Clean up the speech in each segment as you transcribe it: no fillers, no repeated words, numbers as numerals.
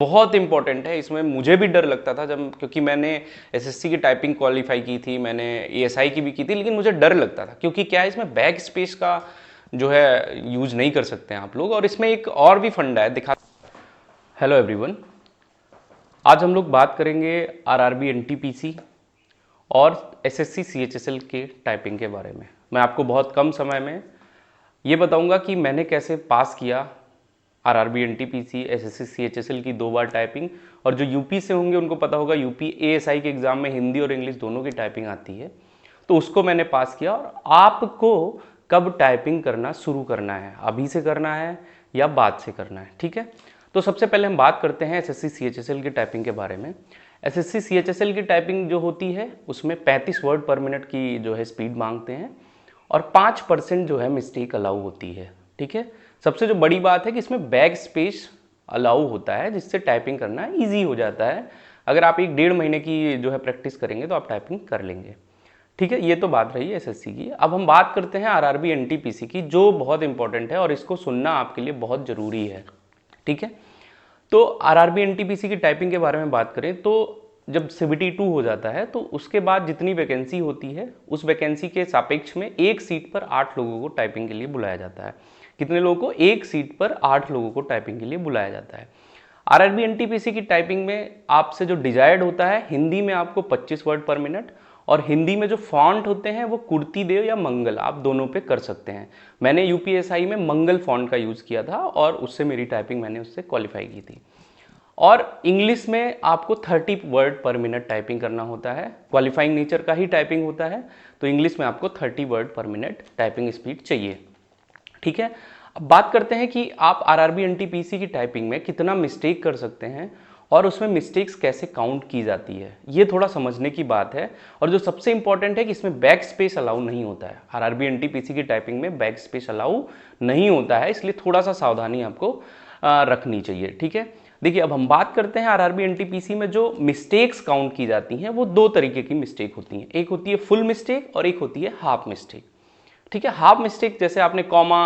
बहुत इंपॉर्टेंट है। इसमें मुझे भी डर लगता था जब, क्योंकि मैंने एसएससी की टाइपिंग क्वालिफाई की थी, मैंने एएसआई की भी की थी, लेकिन मुझे डर लगता था क्योंकि क्या है, इसमें बैक स्पेस का जो है यूज नहीं कर सकते हैं आप लोग। और इसमें एक और भी फंडा है, दिखा। हेलो एवरीवन, आज हम लोग बात करेंगे आरआरबी एनटीपीसी और एसएससी सीएचएसएल के टाइपिंग के बारे में। मैं आपको बहुत कम समय में ये बताऊंगा कि मैंने कैसे पास किया आरआरबी एनटीपीसी एसएससी सीएचएसएल की 2 बार टाइपिंग। और जो यूपी से होंगे उनको पता होगा, यूपी एएसआई के एग्जाम में हिंदी और इंग्लिश दोनों की टाइपिंग आती है, तो उसको मैंने पास किया। और आपको कब टाइपिंग करना शुरू करना है, अभी से करना है या बाद से करना है, ठीक है। तो सबसे पहले हम बात करते हैं एसएससी सीएचएसएल की टाइपिंग के बारे में। एसएससी सीएचएसएल की टाइपिंग जो होती है उसमें 35 वर्ड पर मिनट की जो है स्पीड मांगते हैं और 5% जो है मिस्टेक अलाउ होती है, ठीक है। सबसे जो बड़ी बात है कि इसमें बैक स्पेस अलाउ होता है, जिससे टाइपिंग करना ईजी हो जाता है। अगर आप 1-1.5 महीने की जो है प्रैक्टिस करेंगे तो आप टाइपिंग कर लेंगे, ठीक है। ये तो बात रही है एसएससी की। अब हम बात करते हैं आरआरबी एनटीपीसी की, जो बहुत इंपॉर्टेंट है और इसको सुनना आपके लिए बहुत ज़रूरी है, ठीक है। तो आरआरबी एनटीपीसी की टाइपिंग के बारे में बात करें तो जब सीबीटी 2 हो जाता है तो उसके बाद जितनी वैकेंसी होती है उस वैकेंसी के सापेक्ष में एक सीट पर 8 लोगों को टाइपिंग के लिए बुलाया जाता है। कितने लोगों को? एक सीट पर 8 लोगों को टाइपिंग के लिए बुलाया जाता है। आरआरबी एनटीपीसी की टाइपिंग में आपसे जो डिजायर्ड होता है, हिंदी में आपको 25 वर्ड पर मिनट, और हिंदी में जो फॉन्ट होते हैं वो कुर्ती देव या मंगल, आप दोनों पे कर सकते हैं। मैंने यूपीएसआई में मंगल फॉन्ट का यूज़ किया था और उससे मेरी टाइपिंग मैंने उससे क्वालिफाई की थी। और इंग्लिश में आपको 30 वर्ड पर मिनट टाइपिंग करना होता है, क्वालिफाइंग नेचर का ही टाइपिंग होता है, तो इंग्लिश में आपको 30 वर्ड पर मिनट टाइपिंग स्पीड चाहिए, ठीक है। अब बात करते हैं कि आप आरआरबी एनटीपीसी की टाइपिंग में कितना मिस्टेक कर सकते हैं और उसमें मिस्टेक्स कैसे काउंट की जाती है, ये थोड़ा समझने की बात है। और जो सबसे इंपॉर्टेंट है कि इसमें बैक स्पेस अलाउ नहीं होता है। आरआरबी एनटीपीसी की टाइपिंग में बैक स्पेस अलाउ नहीं होता है, इसलिए थोड़ा सा सावधानी आपको रखनी चाहिए, ठीक है। देखिए, अब हम बात करते हैं आरआरबी एनटीपीसी में जो मिस्टेक्स काउंट की जाती हैं वो 2 तरीके की मिस्टेक होती हैं। एक होती है फुल मिस्टेक और एक होती है हाफ मिस्टेक, ठीक है। हाफ मिस्टेक जैसे आपने कॉमा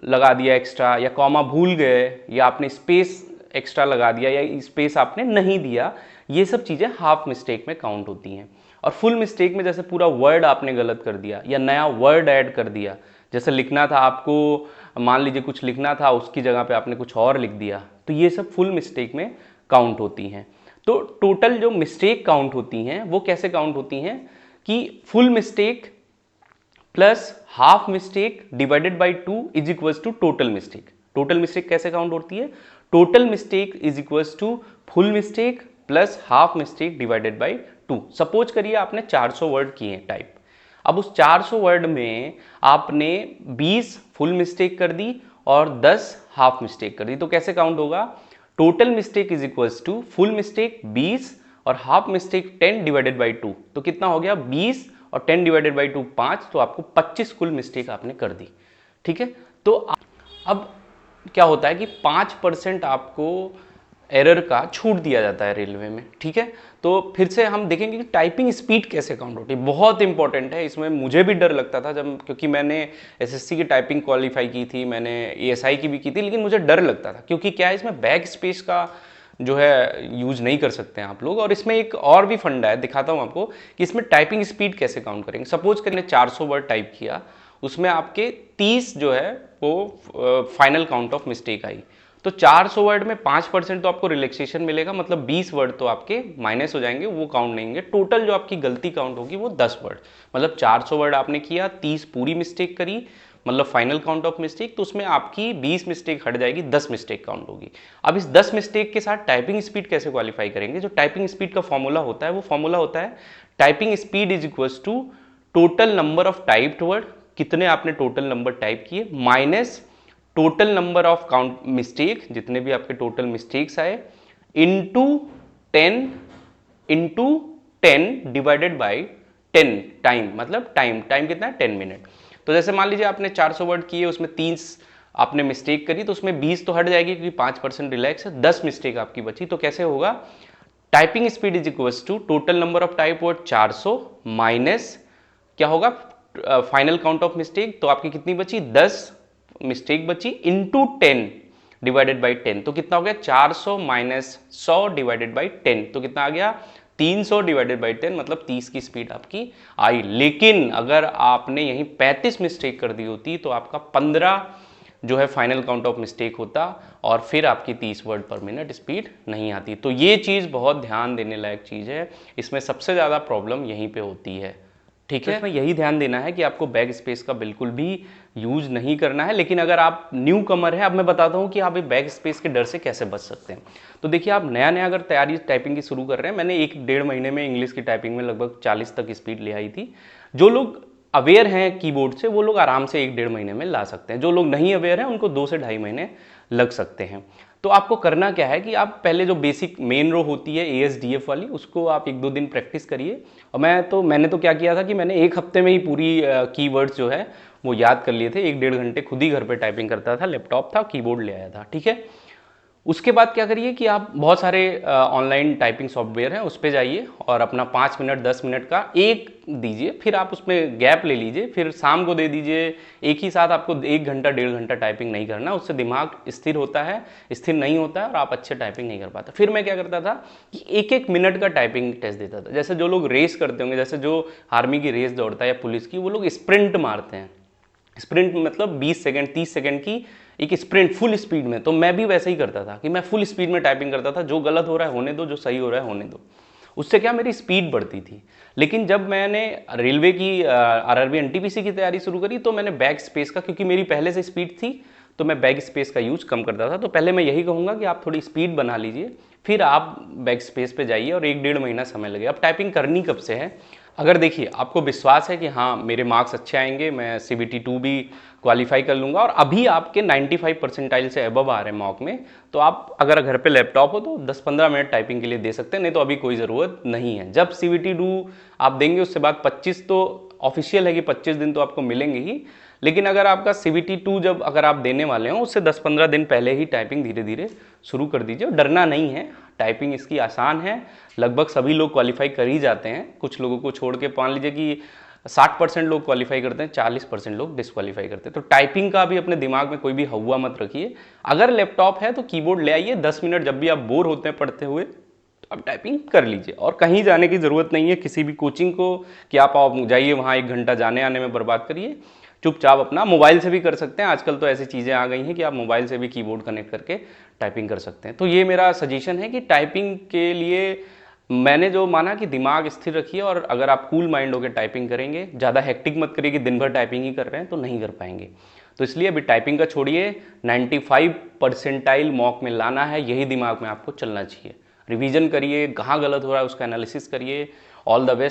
लगा दिया एक्स्ट्रा, या कॉमा भूल गए, या आपने स्पेस एक्स्ट्रा लगा दिया, या स्पेस आपने नहीं दिया, ये सब चीज़ें हाफ मिस्टेक में काउंट होती हैं। और फुल मिस्टेक में जैसे पूरा वर्ड आपने गलत कर दिया या नया वर्ड ऐड कर दिया, जैसे लिखना था आपको, मान लीजिए कुछ लिखना था उसकी जगह पे आपने कुछ और लिख दिया, तो ये सब फुल मिस्टेक में काउंट होती हैं। तो टोटल जो मिस्टेक काउंट होती हैं वो कैसे काउंट होती हैं कि full mistake plus half mistake divided by 2 is equals to total mistake. Total mistake कैसे काउंट होती है? Total mistake is equals to full mistake plus half mistake divided by 2। Suppose करिए आपने 400 वर्ड किए टाइप, अब उस 400 वर्ड में आपने 20 फुल मिस्टेक कर दी और 10 हाफ मिस्टेक कर दी, तो कैसे काउंट होगा? Total mistake is equals to full mistake 20 और हाफ मिस्टेक 10 डिवाइडेड बाई 2, तो कितना हो गया? 20 और 10 डिवाइडेड बाई 2 5, तो आपको 25 फुल मिस्टेक आपने कर दी, ठीक है। तो अब क्या होता है कि 5% आपको एरर का छूट दिया जाता है रेलवे में, ठीक है। तो फिर से हम देखेंगे कि टाइपिंग स्पीड कैसे काउंट होती है, बहुत इंपॉर्टेंट है। इसमें मुझे भी डर लगता था जब, क्योंकि मैंने एसएससी की टाइपिंग क्वालिफाई की थी, मैंने एएसआई की भी की थी, लेकिन मुझे डर लगता था क्योंकि क्या है, इसमें बैक स्पेस का जो है यूज नहीं कर सकते हैं आप लोग। और इसमें एक और भी फंडा है, दिखाता हूं आपको कि इसमें टाइपिंग स्पीड कैसे काउंट करेंगे। सपोज करें 400 वर्ड टाइप किया, उसमें आपके 30 जो है वो final count of mistake I, तो 400 वर्ड में 5% तो आपको रिलैक्सेशन मिलेगा, मतलब 20 वर्ड तो आपके माइनस हो जाएंगे, वो काउंट नहीं होंगे। टोटल जो आपकी गलती काउंट होगी वो 10 वर्ड, मतलब 400 वर्ड आपने किया, 30 पूरी मिस्टेक करी, मतलब फाइनल काउंट ऑफ मिस्टेक, तो उसमें आपकी 20 मिस्टेक हट जाएगी, 10 मिस्टेक काउंट होगी। अब इस 10 मिस्टेक के साथ टाइपिंग स्पीड कैसे क्वालिफाई करेंगे? जो टाइपिंग स्पीड का फॉर्मूला होता है वो फॉर्मूला होता है typing speed is equals to total number of typed word, कितने आपने टोटल नंबर टाइप किए, minus total number of count mistake, जितने भी आपके टोटल मिस्टेक्स आए, इनटू 10 डिवाइडेड बाय 10 टाइम, मतलब टाइम कितना है? 10 मिनट। तो जैसे मान लीजिए आपने 400 वर्ड किए, उसमें 30 आपने मिस्टेक करी, तो उसमें 20 तो हट जाएगी क्योंकि 5% रिलैक्स है, 10 मिस्टेक आपकी बची, तो कैसे होगा? Typing speed is equals to total number of type word 400 minus क्या होगा? फाइनल काउंट ऑफ मिस्टेक, तो आपकी कितनी बची? 10 मिस्टेक बची, इंटू 10 डिवाइडेड बाई 10, तो कितना हो गया 400 माइनस 100 डिवाइडेड बाई 10, तो कितना आ गया 300 डिवाइडेड बाई 10, मतलब 30 की स्पीड आपकी आई। लेकिन अगर आपने यहीं 35 मिस्टेक कर दी होती तो आपका 15 जो है फाइनल काउंट ऑफ मिस्टेक होता और फिर आपकी 30 वर्ड पर मिनट स्पीड नहीं आती। तो ये चीज़ बहुत ध्यान देने लायक चीज़ है, इसमें सबसे ज़्यादा प्रॉब्लम यहीं पे होती है। ठीक है, इसमें यही ध्यान देना है कि आपको बैक स्पेस का बिल्कुल भी यूज नहीं करना है। लेकिन अगर आप न्यू कमर है, अब मैं बताता हूँ कि आप बैक स्पेस के डर से कैसे बच सकते हैं। तो देखिए, आप नया नया अगर तैयारी टाइपिंग की शुरू कर रहे हैं, मैंने 1-1.5 महीने में इंग्लिश की टाइपिंग में लगभग 40 तक स्पीड ले आई थी। जो लोग अवेयर हैं कीबोर्ड से, वो लोग आराम से 1-1.5 महीने में ला सकते हैं। जो लोग नहीं अवेयर हैं, उनको 2 से 2.5 महीने लग सकते हैं। तो आपको करना क्या है कि आप पहले जो बेसिक मेन रो होती है ASDF वाली, उसको आप 1-2 दिन प्रैक्टिस करिए। और मैंने तो क्या किया था कि मैंने 1 हफ्ते में ही पूरी कीवर्ड्स जो है वो याद कर लिए थे। 1-1.5 घंटे खुद ही घर पे टाइपिंग करता था, लैपटॉप था, कीबोर्ड ले आया था। ठीक है, उसके बाद क्या करिए कि आप बहुत सारे ऑनलाइन टाइपिंग सॉफ्टवेयर हैं, उस पर जाइए और अपना 5 मिनट 10 मिनट का एक दीजिए, फिर आप उसमें गैप ले लीजिए, फिर शाम को दे दीजिए। एक ही साथ आपको 1 घंटा 1.5 घंटा टाइपिंग नहीं करना, उससे दिमाग स्थिर होता है, स्थिर नहीं होता है और आप अच्छे टाइपिंग नहीं कर पाते। फिर मैं क्या करता था कि 1-1 मिनट का टाइपिंग टेस्ट देता था। जैसे जो लोग रेस करते होंगे, जैसे जो आर्मी की रेस दौड़ता है या पुलिस की, वो लोग स्प्रिंट मारते हैं। स्प्रिंट मतलब 20 सेकंड 30 सेकंड की एक स्प्रिंट फुल स्पीड में। तो मैं भी वैसे ही करता था कि मैं फुल स्पीड में टाइपिंग करता था, जो गलत हो रहा है होने दो, जो सही हो रहा है होने दो। उससे क्या मेरी स्पीड बढ़ती थी। लेकिन जब मैंने रेलवे की RRB NTPC की तैयारी शुरू करी, तो मैंने बैक स्पेस का, क्योंकि मेरी पहले से स्पीड थी, तो मैं बैक स्पेस का यूज कम करता था। तो पहले मैं यही कहूँगा कि आप थोड़ी स्पीड बना लीजिए, फिर आप बैक स्पेस पे जाइए और 1-1.5 महीना समय लगे। अब टाइपिंग करनी कब से है? अगर देखिए आपको विश्वास है कि हाँ मेरे मार्क्स अच्छे आएंगे, मैं CBT 2 भी क्वालिफाई कर लूँगा, और अभी आपके 95 परसेंटाइल से अबव आ रहे हैं मॉक में, तो आप अगर घर पे लैपटॉप हो तो 10-15 मिनट टाइपिंग के लिए दे सकते हैं, नहीं तो अभी कोई ज़रूरत नहीं है। जब CBT 2 आप देंगे, उसके बाद 25 तो ऑफिशियल है कि 25 दिन तो आपको मिलेंगे ही। लेकिन अगर आपका CBT 2 जब अगर आप देने वाले हो, उससे 10-15 दिन पहले ही टाइपिंग धीरे धीरे शुरू कर दीजिए। और डरना नहीं है, टाइपिंग इसकी आसान है, लगभग सभी लोग क्वालिफाई कर ही जाते हैं। कुछ लोगों को छोड़ के मान लीजिए कि 60% लोग क्वालिफाई करते हैं, 40% लोग डिसक्वालीफाई करते हैं। तो टाइपिंग का भी अपने दिमाग में कोई भी हवा मत रखिए। अगर लैपटॉप है तो कीबोर्ड ले आइए, 10 मिनट जब भी आप बोर होते हैं पढ़ते हुए, तो आप टाइपिंग कर लीजिए। और कहीं जाने की ज़रूरत नहीं है किसी भी कोचिंग को कि आप जाइए वहाँ 1 घंटा जाने आने में बर्बाद करिए। चुपचाप अपना मोबाइल से भी कर सकते हैं। आजकल तो ऐसी चीज़ें आ गई हैं कि आप मोबाइल से भी कीबोर्ड कनेक्ट करके टाइपिंग कर सकते हैं। तो ये मेरा सजेशन है कि टाइपिंग के लिए मैंने जो माना कि दिमाग स्थिर रखिए, और अगर आप कूल माइंड होकर टाइपिंग करेंगे, ज़्यादा हेक्टिक मत करिए कि दिन भर टाइपिंग ही कर रहे हैं, तो नहीं कर पाएंगे। तो इसलिए अभी टाइपिंग का छोड़िए, 95 परसेंटाइल मॉक में लाना है, यही दिमाग में आपको चलना चाहिए। रिवीजन करिए, कहाँ गलत हो रहा है उसका एनालिसिस करिए। All the best.